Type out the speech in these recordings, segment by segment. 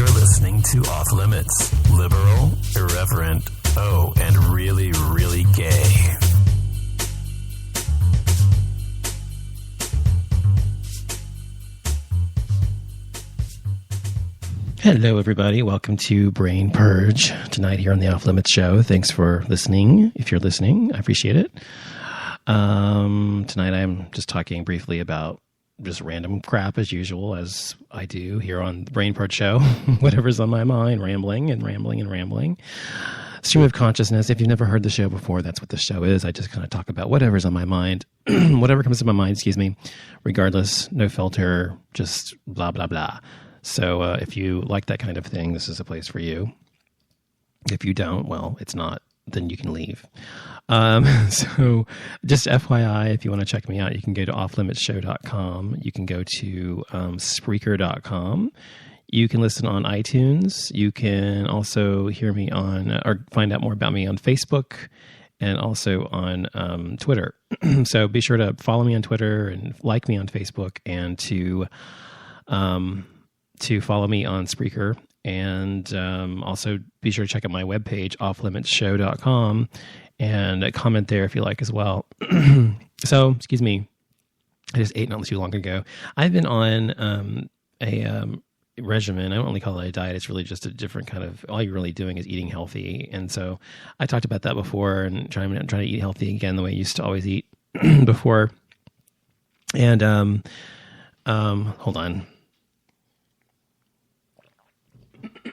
You're listening to Off Limits. Liberal, irreverent, and really, really gay. Hello, everybody. Welcome to Brain Purge tonight here on the Off Limits show. Thanks for listening. If you're listening, I appreciate it. Tonight I'm just talking briefly about just random crap as usual, as I do here on the Brain Purge show. Whatever's on my mind, rambling and rambling and rambling. Stream of consciousness. If you've never heard the show before, that's what the show is. I just kind of talk about whatever's on my mind, whatever comes to my mind, regardless, no filter, just blah, blah, blah. So if you like that kind of thing, this is a place for you. If you don't, well, it's not, then you can leave. So just FYI, if you want to check me out, you can go to offlimitsshow.com. You can go to Spreaker.com. You can listen on iTunes. You can also hear me on, or find out more about me on Facebook and also on Twitter. So be sure to follow me on Twitter and like me on Facebook, and to follow me on Spreaker. And also be sure to check out my webpage, offlimitsshow.com, and comment there if you like as well. So, excuse me, I just ate not too long ago. I've been on a regimen. I don't really call it a diet. It's really just a different kind of, all you're really doing is eating healthy. And so I talked about that before, and trying to eat healthy again the way I used to always eat before. And hold on.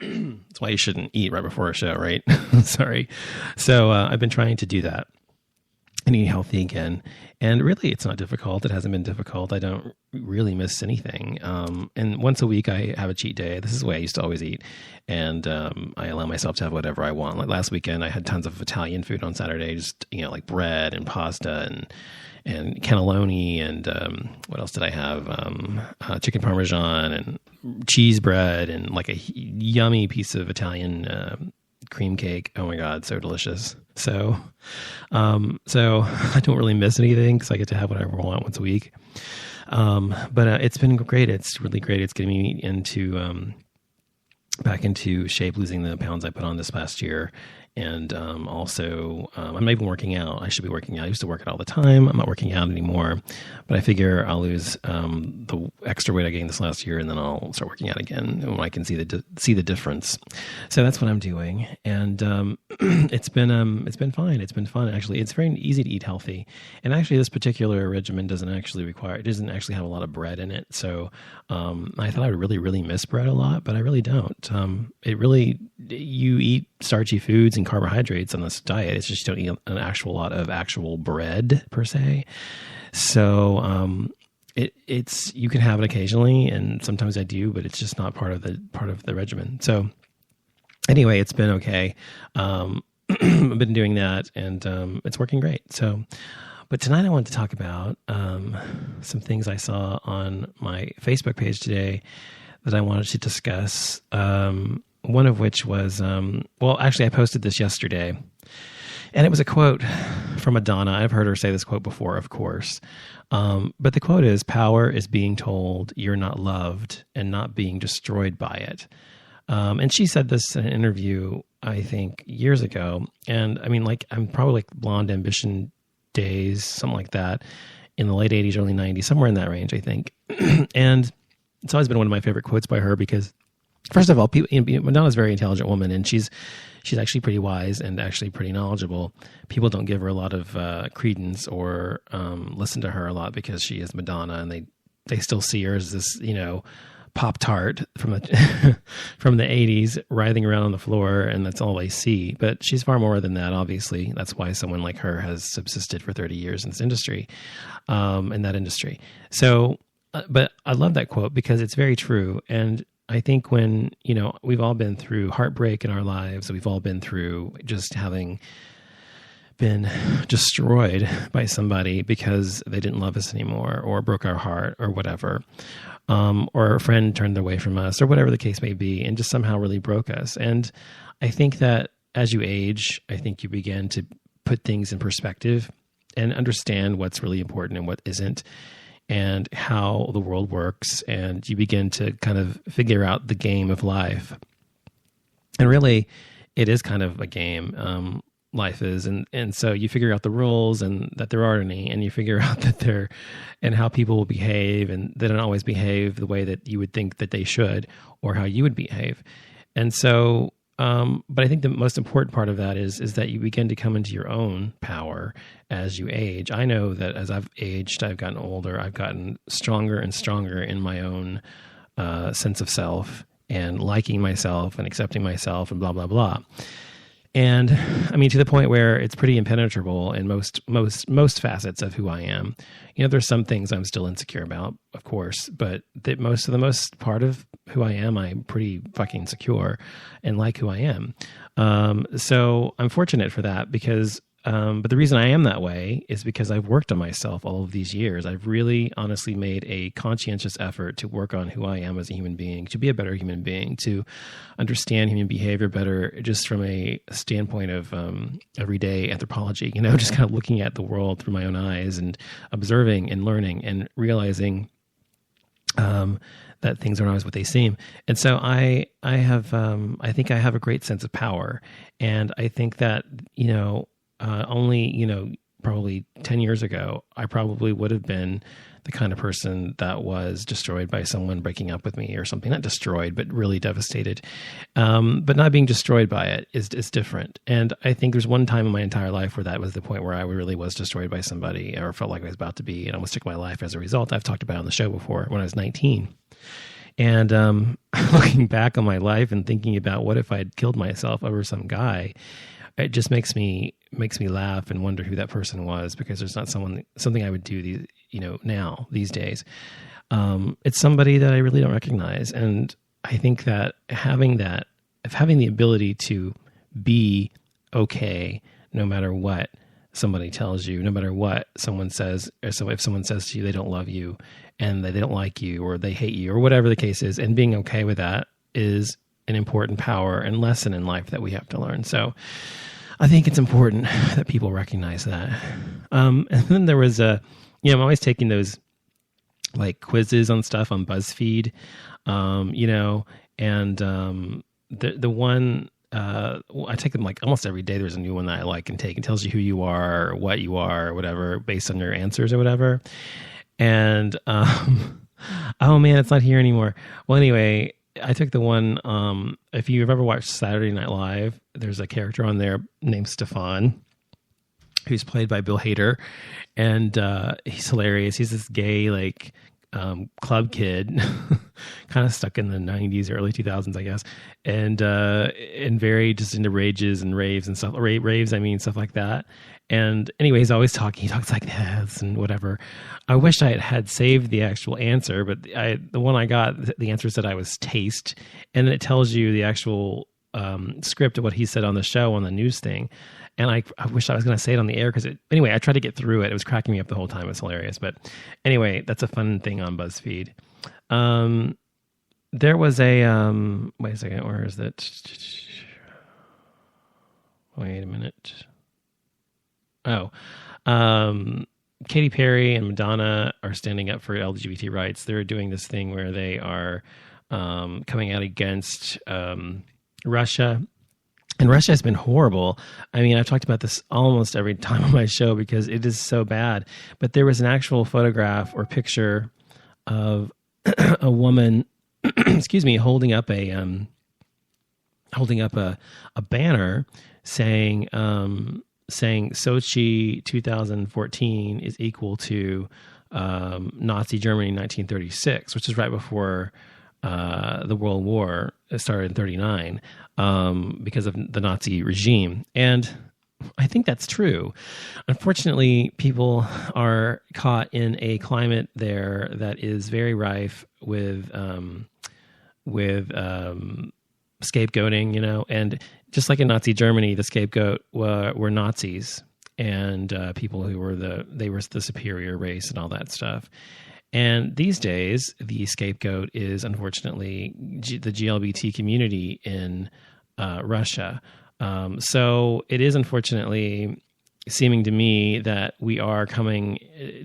That's why you shouldn't eat right before a show, right? Sorry. So I've been trying to do that and eat healthy again. And really, it's not difficult. It hasn't been difficult. I don't really miss anything. And once a week, I have a cheat day. This is the way I used to always eat. And I allow myself to have whatever I want. Like last weekend, I had tons of Italian food on Saturday, just, like bread and pasta and cannelloni, and what else did I have? Chicken parmesan and cheese bread, and like a yummy piece of Italian cream cake. Oh my God, so delicious. So I don't really miss anything because I get to have whatever I want once a week. But it's been great. It's really great. It's getting me into back into shape, losing the pounds I put on this past year. And also, I'm not even working out. I should be working out. I used to work out all the time. I'm not working out anymore. But I figure I'll lose the extra weight I gained this last year, and then I'll start working out again when I can see the difference. So that's what I'm doing, and it's been fine. It's been fun, actually. It's very easy to eat healthy, and actually, this particular regimen doesn't actually have a lot of bread in it. So I thought I would really, really miss bread a lot, but I really don't. You eat starchy foods and carbohydrates on this diet. It's just you don't eat an actual lot of actual bread per se. So it's you can have it occasionally, and sometimes I do, but it's just not part of the regimen. So anyway, it's been okay. I've been doing that, and it's working great. So, but tonight I wanted to talk about some things I saw on my Facebook page today that I wanted to discuss. One of which was, actually I posted this yesterday, and it was a quote from Madonna. I've heard her say this quote before, of course. But the quote is, "Power is being told you're not loved and not being destroyed by it." And she said this in an interview, I think, years ago. And I mean, I'm probably like Blonde Ambition days, something like that, in the late 80s, early 90s, somewhere in that range, I think. And it's always been one of my favorite quotes by her because, first of all, Madonna's a very intelligent woman, and she's actually pretty wise and actually pretty knowledgeable. People don't give her a lot of credence or listen to her a lot because she is Madonna, and they still see her as this, Pop-Tart from the from the 80s writhing around on the floor, and that's all they see. But she's far more than that, obviously. That's why someone like her has subsisted for 30 years in this industry, in that industry. So, but I love that quote because it's very true. And I think when, we've all been through heartbreak in our lives, we've all been through just having been destroyed by somebody because they didn't love us anymore, or broke our heart, or whatever, or a friend turned away from us, or whatever the case may be, and just somehow really broke us. And I think that as you age, I think you begin to put things in perspective and understand what's really important and what isn't. and how the world works, and you begin to kind of figure out the game of life. And really, it is kind of a game. Life is, and so you figure out the rules and that there aren't any, and you figure out that and how people will behave, and they don't always behave the way that you would think that they should, or how you would behave. And so, but I think the most important part of that is that you begin to come into your own power as you age. I know that as I've aged, I've gotten older, I've gotten stronger and stronger in my own sense of self, and liking myself and accepting myself and blah, blah, blah. And I mean, to the point where it's pretty impenetrable in most facets of who I am. You know, there's some things I'm still insecure about, of course, but the most part of who I am, I'm pretty fucking secure and like who I am. So I'm fortunate for that because, but the reason I am that way is because I've worked on myself all of these years. I've really honestly made a conscientious effort to work on who I am as a human being, to be a better human being, to understand human behavior better, just from a standpoint of everyday anthropology, you know, just kind of looking at the world through my own eyes and observing and learning and realizing that things aren't always what they seem. And so I think I have a great sense of power. And I think that, you know, probably 10 years ago, I probably would have been the kind of person that was destroyed by someone breaking up with me or something. Not destroyed, but really devastated. But not being destroyed by it is different. And I think there's one time in my entire life where that was the point where I really was destroyed by somebody, or felt like I was about to be, and almost took my life as a result. I've talked about it on the show before, when I was 19. And looking back on my life and thinking about what if I had killed myself over some guy, it just makes me laugh and wonder who that person was, because there's not something I would do now these days. It's somebody that I really don't recognize. And I think that having the ability to be okay, no matter what somebody tells you, no matter what someone says, or so if someone says to you, they don't love you and they don't like you, or they hate you, or whatever the case is, and being okay with that is an important power and lesson in life that we have to learn. So I think it's important that people recognize that. And then there was I'm always taking those like quizzes on stuff on BuzzFeed, and the one, I take them like almost every day. There's a new one that I like and take. It tells you who you are, or what you are, or whatever, based on your answers or whatever. And, oh man, it's not here anymore. Well, anyway, I took the one, if you've ever watched Saturday Night Live, there's a character on there named Stefan, who's played by Bill Hader. And he's hilarious. He's this gay, like, club kid, kind of stuck in the 90s, early 2000s, I guess. And very just into rages and raves and stuff. Raves, I mean, stuff like that. And anyway, he's always talking. He talks like this and whatever. I wish I had saved the actual answer, but the one I got, the answer said I was taste. And then it tells you the actual script of what he said on the show, on the news thing. And I wish I was going to say it on the air, because anyway, I tried to get through it. It was cracking me up the whole time. It was hilarious. But anyway, that's a fun thing on BuzzFeed. There was a, wait a second, where is that? Wait a minute. Oh, Katy Perry and Madonna are standing up for LGBT rights. They're doing this thing where they are coming out against Russia. And Russia has been horrible. I mean, I've talked about this almost every time on my show because it is so bad. But there was an actual photograph or picture of a woman, excuse me, holding up a banner saying Sochi 2014 is equal to Nazi Germany in 1936, which is right before the World War started in 1939, because of the Nazi regime. And I think that's true. Unfortunately, people are caught in a climate there that is very rife with scapegoating, and just like in Nazi Germany, the scapegoat were Nazis and people who were the superior race and all that stuff. And these days, the scapegoat is unfortunately the GLBT community in Russia. So it is unfortunately seeming to me that we are coming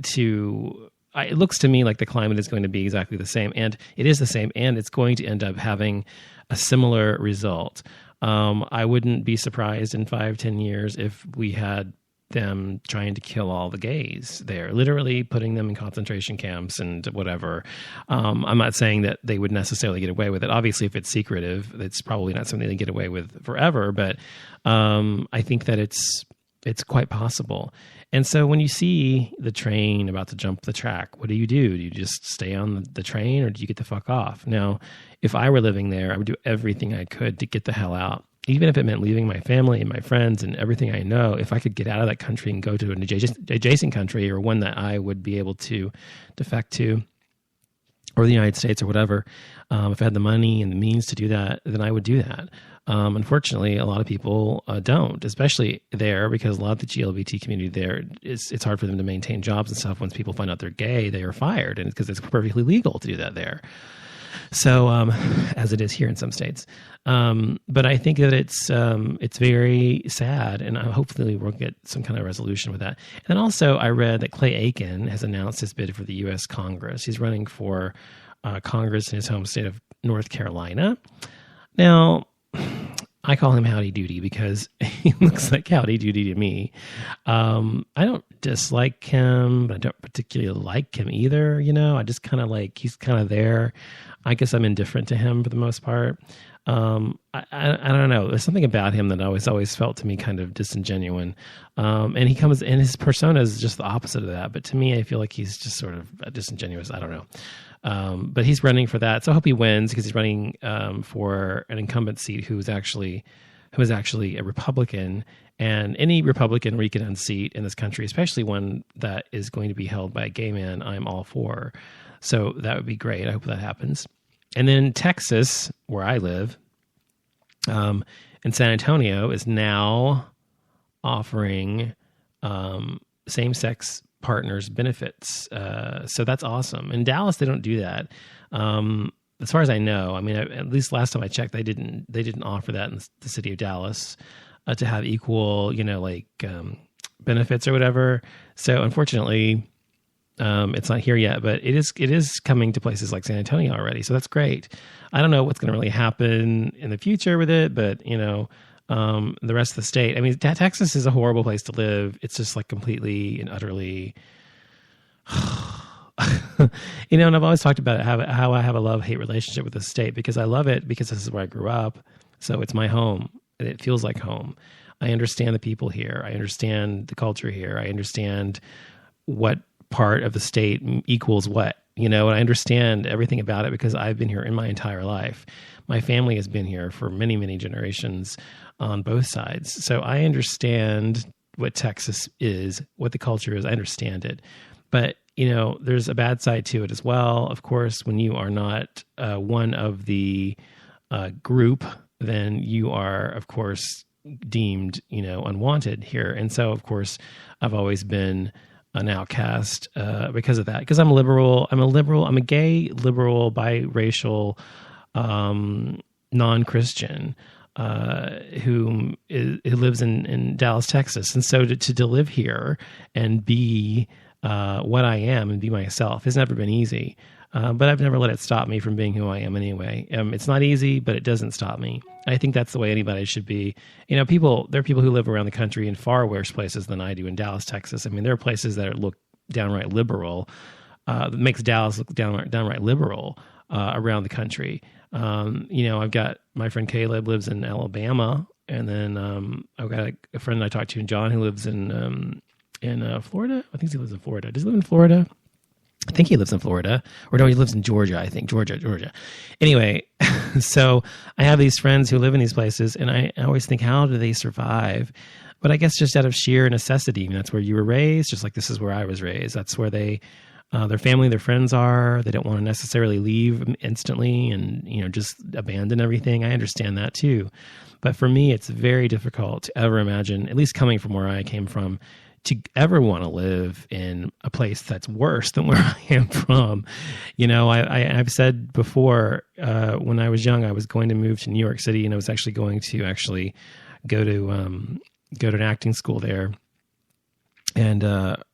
to it looks to me like the climate is going to be exactly the same, and it is the same, and it's going to end up having a similar result. I wouldn't be surprised in 5-10 years if we had them trying to kill all the gays there, literally putting them in concentration camps and whatever. I'm not saying that they would necessarily get away with it. Obviously, if it's secretive, it's probably not something they get away with forever, but I think that it's quite possible. And so when you see the train about to jump the track, what do? Do you just stay on the train, or do you get the fuck off? Now, if I were living there, I would do everything I could to get the hell out. Even if it meant leaving my family and my friends and everything I know, if I could get out of that country and go to an adjacent country, or one that I would be able to defect to, or the United States or whatever, if I had the money and the means to do that, then I would do that. Unfortunately, a lot of people don't, especially there, because a lot of the GLBT community there, it's hard for them to maintain jobs and stuff. Once people find out they're gay, they are fired, and because it's perfectly legal to do that there. So, as it is here in some states. But I think that it's very sad, and hopefully we'll get some kind of resolution with that. And then also I read that Clay Aiken has announced his bid for the U.S. Congress. He's running for Congress in his home state of North Carolina. Now, I call him Howdy Doody because he looks like Howdy Doody to me. I don't dislike him, but I don't particularly like him either. I just kind of like, he's kind of there. I guess I'm indifferent to him for the most part. I don't know. There's something about him that always felt to me kind of disingenuous. And he comes, and his persona is just the opposite of that. But to me, I feel like he's just sort of disingenuous. I don't know. But he's running for that. So I hope he wins, because he's running for an incumbent seat who is actually a Republican. And any Republican we can unseat in this country, especially one that is going to be held by a gay man, I'm all for. So that would be great. I hope that happens. And then Texas, where I live, in San Antonio, is now offering same-sex partners benefits. So that's awesome. In Dallas, they don't do that. As far as I know, I mean, at least last time I checked, they didn't offer that in the city of Dallas to have equal, benefits or whatever. So unfortunately, it's not here yet, but it is coming to places like San Antonio already. So that's great. I don't know what's going to really happen in the future with it, but the rest of the state, I mean, Texas is a horrible place to live. It's just like completely and utterly, and I've always talked about how I have a love-hate relationship with the state, because I love it because this is where I grew up. So it's my home. It feels like home. I understand the people here. I understand the culture here. I understand what part of the state equals what, and I understand everything about it because I've been here in my entire life. My family has been here for many, many generations on both sides. So I understand what Texas is, what the culture is. I understand it. But, there's a bad side to it as well. Of course, when you are not one of the group, then you are, of course, deemed, unwanted here. And so, of course, I've always been an outcast because of that. Because I'm liberal. I'm a gay, liberal, biracial, non-Christian who lives in Dallas, Texas. And so to live here and be what I am and be myself has never been easy. But I've never let it stop me from being who I am anyway. It's not easy, but it doesn't stop me. I think that's the way anybody should be. There are people who live around the country in far worse places than I do in Dallas, Texas. I mean, there are places that look downright liberal, that makes Dallas look downright liberal around the country. I've got my friend Caleb lives in Alabama, and then I've got a friend I talked to, John, who lives in Florida. I think he lives in Florida. Does he live in Florida? I think he lives in Florida, or no, he lives in Georgia. I think Georgia. Anyway, so I have these friends who live in these places, and I always think, how do they survive? But I guess just out of sheer necessity. I mean, that's where you were raised, just like this is where I was raised. That's where their family, their friends are. They don't want to necessarily leave instantly and, just abandon everything. I understand that too. But for me, it's very difficult to ever imagine, at least coming from where I came from, to ever want to live in a place that's worse than where I am from. I've said before, when I was young, I was going to move to New York City, and I was actually going to go to an acting school there. And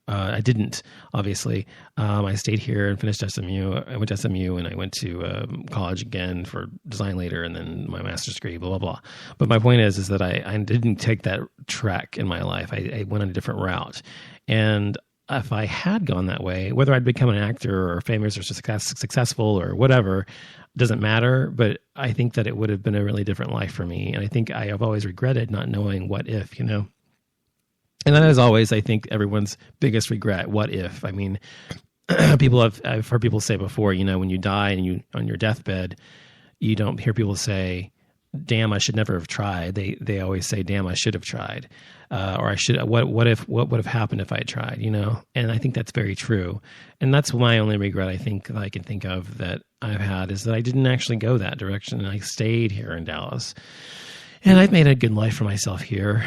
I didn't, obviously. I stayed here and finished SMU. I went to SMU and I went to college again for design later, and then my master's degree, blah, blah, blah. But my point is that I didn't take that track in my life. I went on a different route. And if I had gone that way, whether I'd become an actor or famous or successful or whatever, doesn't matter. But I think that it would have been a really different life for me. And I think I have always regretted not knowing what if, And that is always, I think, everyone's biggest regret. What if? I mean, I've heard people say before, when you die and you on your deathbed, you don't hear people say, "Damn, I should never have tried." They always say, "Damn, I should have tried," or "I should." What would have happened if I had tried? And I think that's very true. And that's my only regret. I think that I can think of that I've had is that I didn't actually go that direction, and I stayed here in Dallas. And I've made a good life for myself here,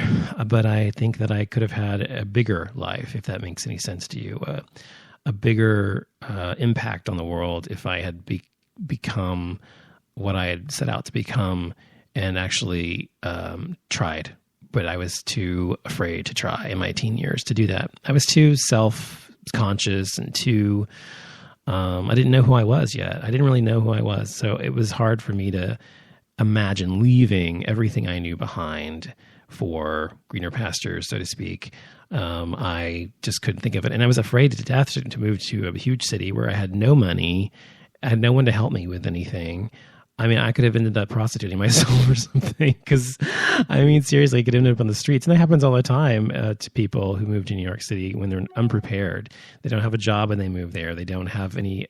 but I think that I could have had a bigger life, if that makes any sense to you, a bigger impact on the world if I had become what I had set out to become and actually tried. But I was too afraid to try in my teen years to do that. I was too self-conscious and too, I didn't know who I was yet. I didn't really know who I was. So it was hard for me to imagine leaving everything I knew behind for greener pastures, so to speak. I just couldn't think of it. And I was afraid to death to move to a huge city where I had no money. I had no one to help me with anything. I mean, I could have ended up prostituting myself or something because, seriously, I could end up on the streets. And that happens all the time to people who move to New York City when they're unprepared. They don't have a job when they move there. They don't have any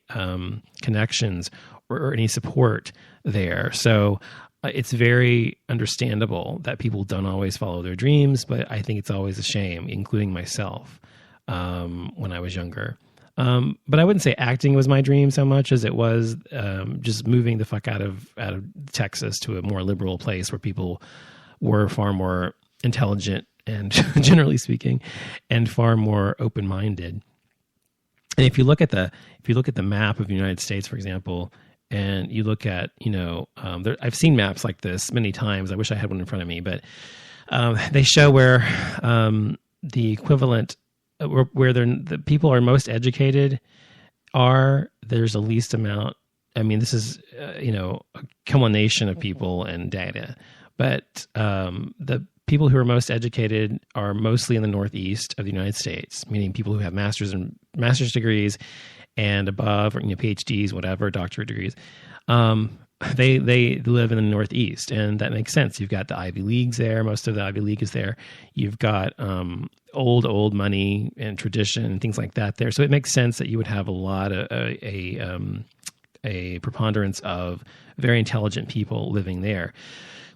connections or any support there. So it's very understandable that people don't always follow their dreams, but I think it's always a shame, including myself, when I was younger. But I wouldn't say acting was my dream so much as it was just moving the fuck out of Texas to a more liberal place where people were far more intelligent and generally speaking, and far more open-minded. And if you look at the map of the United States, for example, and you look at, I've seen maps like this many times. I wish I had one in front of me, but they show where the equivalent, where the people are most educated there's the least amount. This is, a culmination of people and data, but the people who are most educated are mostly in the Northeast of the United States, meaning people who have master's degrees and above, or PhDs, whatever, doctorate degrees. They live in the Northeast, and that makes sense. You've got the Ivy Leagues there. Most of the Ivy League is there. You've got old money and tradition and things like that there. So it makes sense that you would have a lot of a preponderance of very intelligent people living there.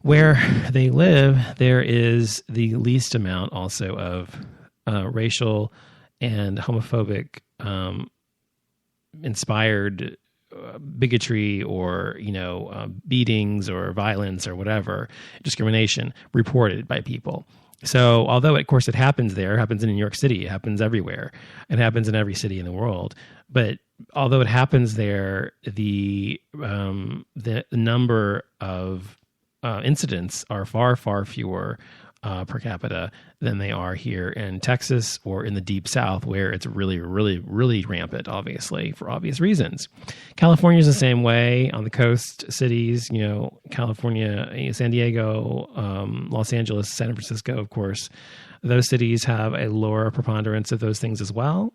Where they live, there is the least amount also of racial and homophobic inspired bigotry or beatings or violence or whatever, discrimination reported by people. So although of course it happens there, it happens in New York City, it happens everywhere, it happens in every city in the world, but although it happens there, the number of incidents are far fewer per capita than they are here in Texas or in the Deep South, where it's really rampant, obviously, for obvious reasons. California is the same way on the coast cities, California, San Diego, Los Angeles, San Francisco, of course. Those cities have a lower preponderance of those things as well.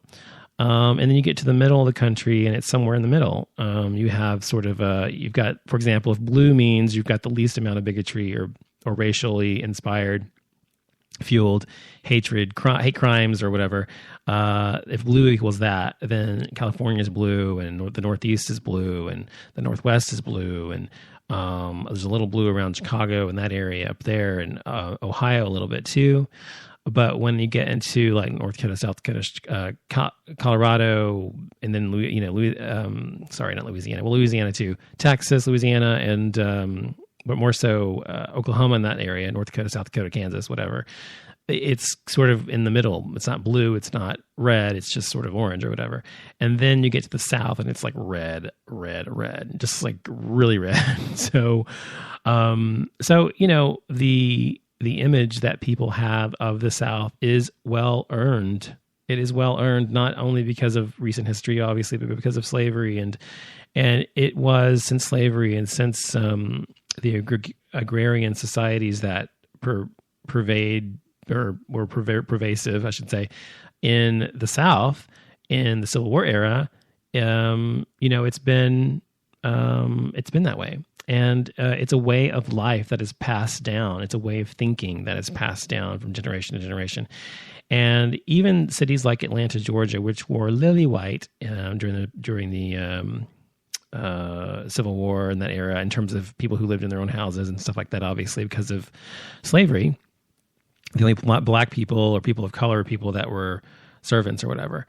And then you get to the middle of the country, and it's somewhere in the middle. You have sort of you've got, for example, if blue means you've got the least amount of bigotry or racially inspired, fueled hate crimes or whatever. If blue equals that, then California is blue, and the Northeast is blue, and the Northwest is blue, and there's a little blue around Chicago and that area up there, and Ohio a little bit too. But when you get into like North Dakota, South Dakota, Colorado, and then not Louisiana. Well, Louisiana too, Texas, Louisiana, and but more so Oklahoma in that area, North Dakota, South Dakota, Kansas, whatever. It's sort of in the middle. It's not blue, it's not red, it's just sort of orange or whatever. And then you get to the South, and it's like red, just like really red. So the image that people have of the South is well earned it is well earned, not only because of recent history, obviously, but because of slavery. And it was since slavery and since the agrarian societies that pervade or were pervasive, I should say, in the South in the Civil War era. It's been that way. And it's a way of life that is passed down. It's a way of thinking that is passed down from generation to generation. And even cities like Atlanta, Georgia, which wore lily white during the Civil War in that era, in terms of people who lived in their own houses and stuff like that, obviously because of slavery, the only black people or people of color, people that were servants or whatever,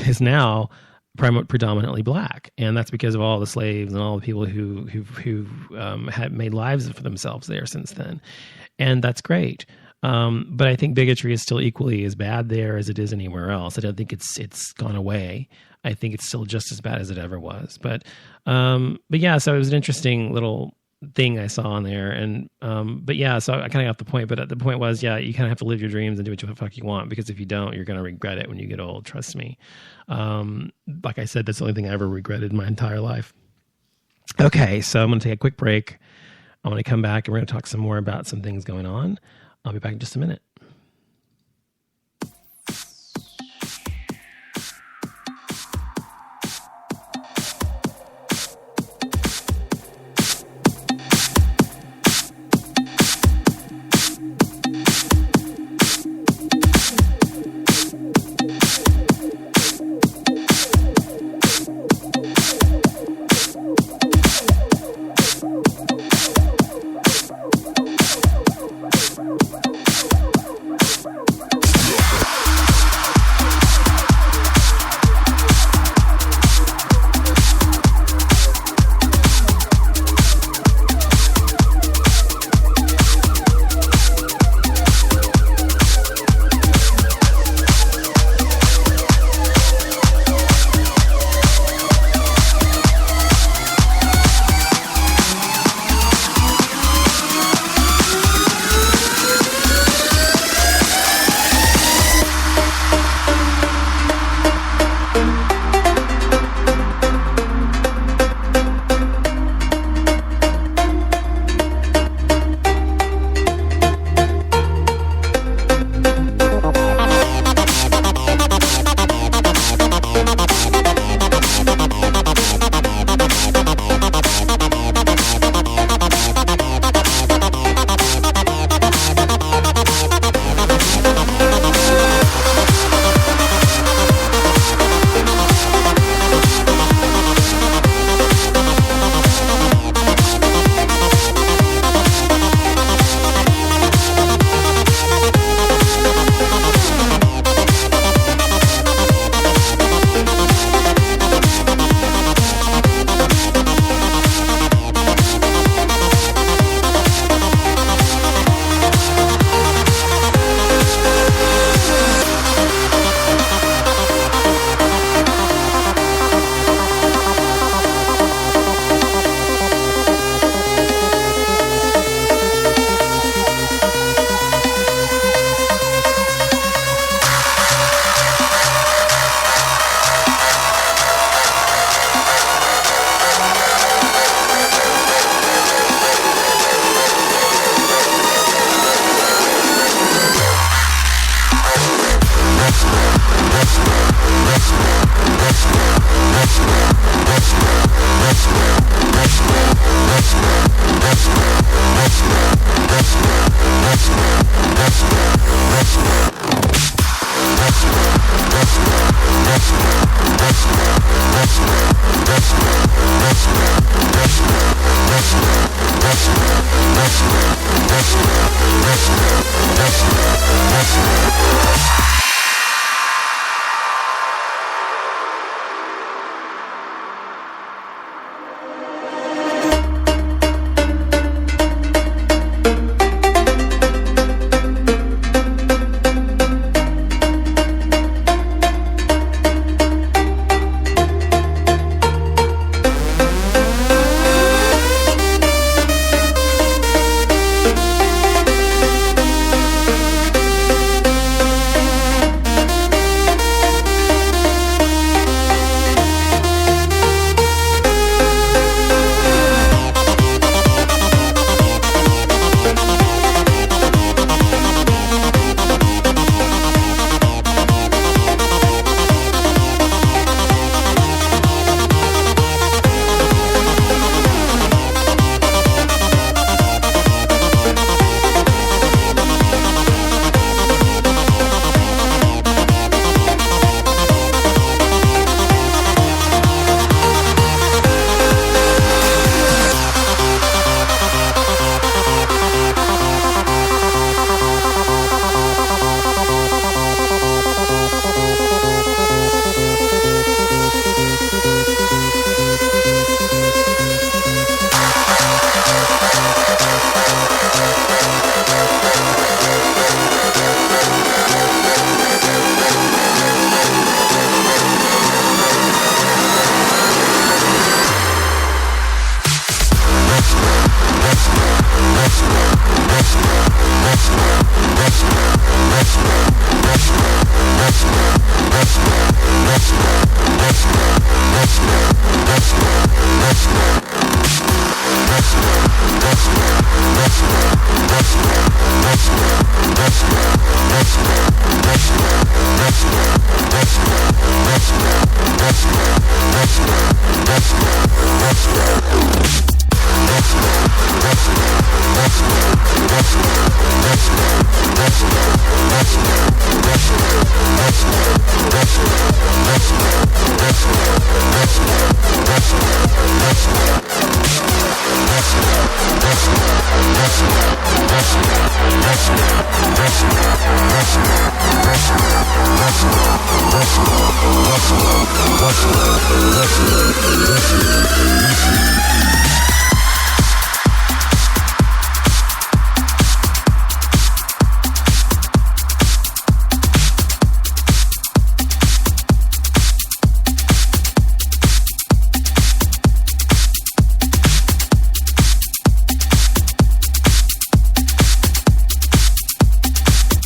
is now predominantly black, and that's because of all the slaves and all the people who had made lives for themselves there since then, and that's great. But I think bigotry is still equally as bad there as it is anywhere else. I don't think it's gone away. I think it's still just as bad as it ever was. But yeah, so it was an interesting little thing I saw on there, and but yeah, so I kind of got the point. But the point was, yeah, you kind of have to live your dreams and do what the fuck you want, because if you don't, you're going to regret it when you get old. Trust me. Like I said, that's the only thing I ever regretted in my entire life. Okay, so I'm going to take a quick break. I'm going to come back and we're going to talk some more about some things going on. I'll be back in just a minute.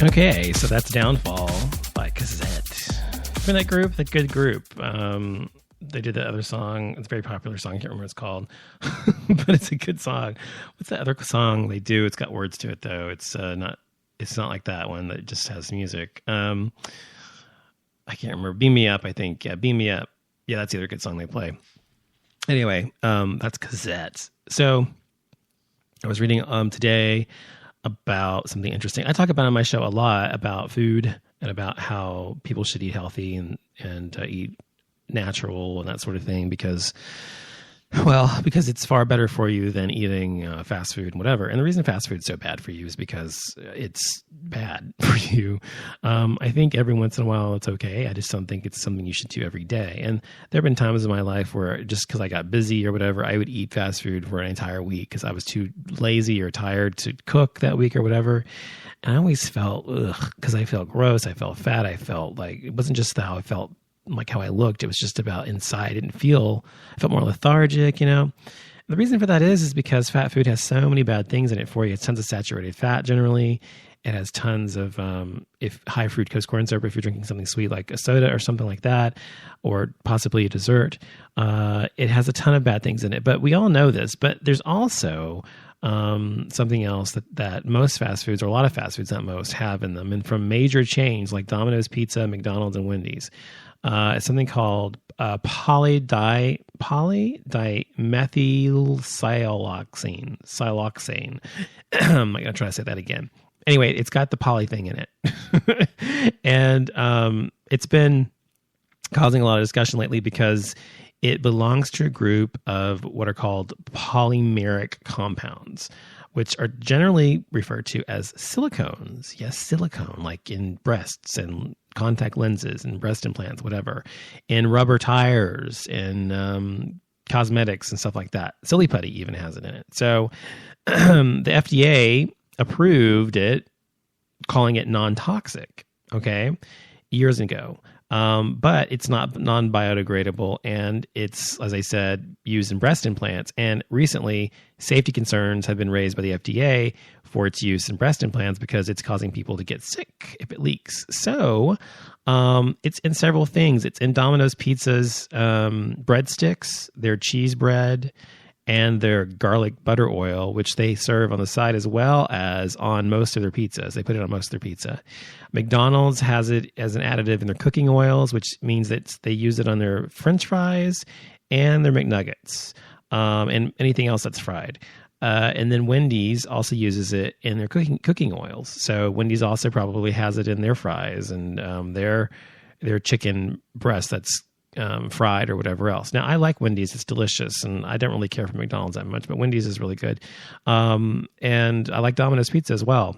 Okay, so that's Downfall by Cassette. From that group, the good group. They did that other song. It's a very popular song. I can't remember what it's called, but it's a good song. What's that other song they do? It's got words to it though. It's not like that one that just has music. I can't remember. Beam Me Up, I think. Yeah, Beam Me Up. Yeah, that's the other good song they play. Anyway, that's Cassette. So I was reading today about something interesting. I talk about on my show a lot about food and about how people should eat healthy and eat natural and that sort of thing because it's far better for you than eating fast food and whatever. And the reason fast food is so bad for you is because it's bad for you. I think every once in a while it's okay. I just don't think it's something you should do every day. And there have been times in my life where just because I got busy or whatever, I would eat fast food for an entire week because I was too lazy or tired to cook that week or whatever. And I always felt, because I felt gross. I felt fat. I felt like it wasn't just how I felt, like how I looked. It was just about inside. I felt more lethargic, The reason for that is because fat food has so many bad things in it for you. It's tons of saturated fat generally. It has tons of high fructose corn syrup if you're drinking something sweet like a soda or something like that, or possibly a dessert. It has a ton of bad things in it. But we all know this. But there's also something else that most fast foods, or a lot of fast foods, not most, have in them. And from major chains like Domino's Pizza, McDonald's, and Wendy's. It's something called polydimethylsiloxane. I'm going to try to say that again. Anyway, it's got the poly thing in it. And it's been causing a lot of discussion lately because it belongs to a group of what are called polymeric compounds, which are generally referred to as silicones. Yes, silicone, like in breasts and contact lenses and breast implants, whatever, in rubber tires and cosmetics and stuff like that. Silly putty even has it in it. So the FDA approved it, calling it non-toxic, okay, years ago. But it's not non-biodegradable, and it's, as I said, used in breast implants. And recently, safety concerns have been raised by the FDA for its use in breast implants because it's causing people to get sick if it leaks. So it's in several things. It's in Domino's Pizza's breadsticks, their cheese bread, and their garlic butter oil, which they serve on the side as well as on most of their pizzas. They put it on most of their pizza. McDonald's has it as an additive in their cooking oils, which means that they use it on their French fries and their McNuggets and anything else that's fried. And then Wendy's also uses it in their cooking oils. So Wendy's also probably has it in their fries and their chicken breast that's fried or whatever else. Now, I like Wendy's. It's delicious, and I don't really care for McDonald's that much, but Wendy's is really good. And I like Domino's Pizza as well.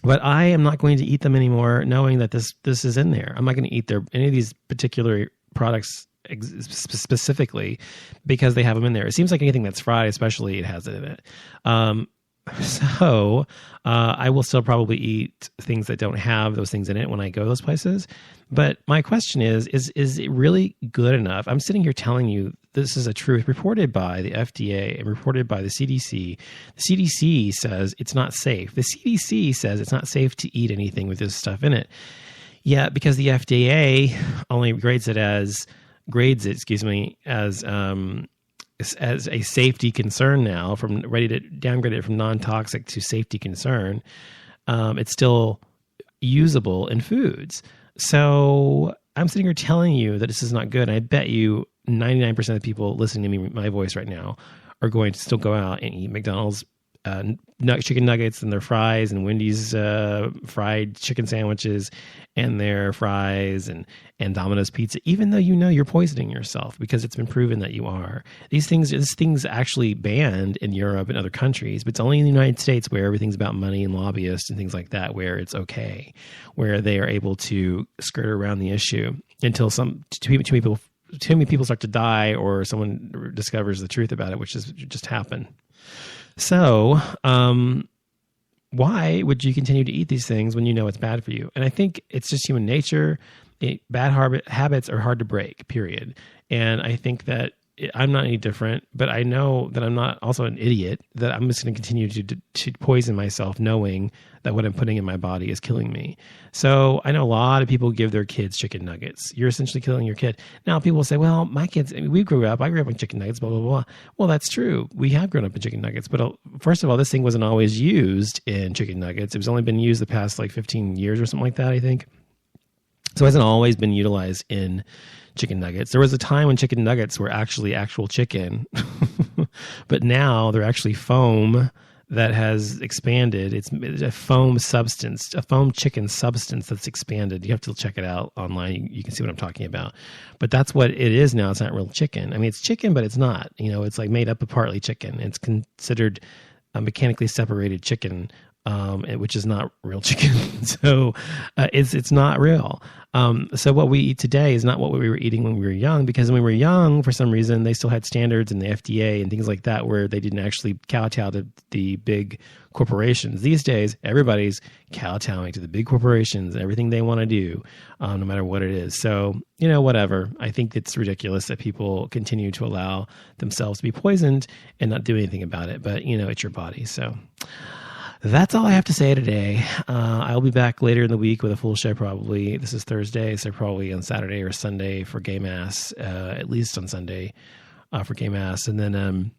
But I am not going to eat them anymore knowing that this is in there. I'm not going to eat any of these particular products specifically because they have them in there. It seems like anything that's fried, especially, it has it in it. So I will still probably eat things that don't have those things in it when I go to those places. But my question is it really good enough? I'm sitting here telling you this is a truth reported by the FDA and reported by the CDC. The CDC says it's not safe. The CDC says it's not safe to eat anything with this stuff in it. Yeah, because the FDA only grades it as a safety concern now, from ready to downgrade it from non-toxic to safety concern. It's still usable in foods. So I'm sitting here telling you that this is not good. And I bet you 99% of the people listening to my voice right now are going to still go out and eat McDonald's chicken nuggets and their fries, and Wendy's fried chicken sandwiches and their fries, and Domino's pizza, even though you know you're poisoning yourself because it's been proven that you are. This thing's actually banned in Europe and other countries, but it's only in the United States where everything's about money and lobbyists and things like that, where it's okay, where they are able to skirt around the issue until too many people start to die or someone discovers the truth about it, which has just happened. So, why would you continue to eat these things when you know it's bad for you? And I think it's just human nature. Bad habits are hard to break, period. And I think that I'm not any different, but I know that I'm not also an idiot, that I'm just going to continue to poison myself knowing that what I'm putting in my body is killing me. So I know a lot of people give their kids chicken nuggets. You're essentially killing your kid. Now people will say, well, my kids, I grew up on chicken nuggets, blah, blah, blah. Well, that's true. We have grown up in chicken nuggets, but first of all, this thing wasn't always used in chicken nuggets. It was only been used the past like 15 years or something like that, I think. So it hasn't always been utilized in chicken nuggets. There was a time when chicken nuggets were actually actual chicken, but now they're actually foam that has expanded. It's a foam substance, a foam chicken substance that's expanded. You have to check it out online. You can see what I'm talking about. But that's what it is now. It's not real chicken. I mean, it's chicken, but it's not. It's like made up of partly chicken. It's considered a mechanically separated chicken, which is not real chicken. So it's not real. So what we eat today is not what we were eating when we were young, because when we were young, for some reason, they still had standards in the FDA and things like that where they didn't actually kowtow to the big corporations. These days, everybody's kowtowing to the big corporations, everything they want to do, no matter what it is. So, whatever. I think it's ridiculous that people continue to allow themselves to be poisoned and not do anything about it. But, it's your body. So that's all I have to say today. I'll be back later in the week with a full show probably. This is Thursday, so probably on Saturday or Sunday for Gay Mass, at least on Sunday for Gay Mass. And then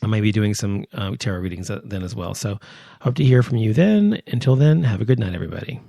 I might be doing some tarot readings then as well. So hope to hear from you then. Until then, have a good night, everybody.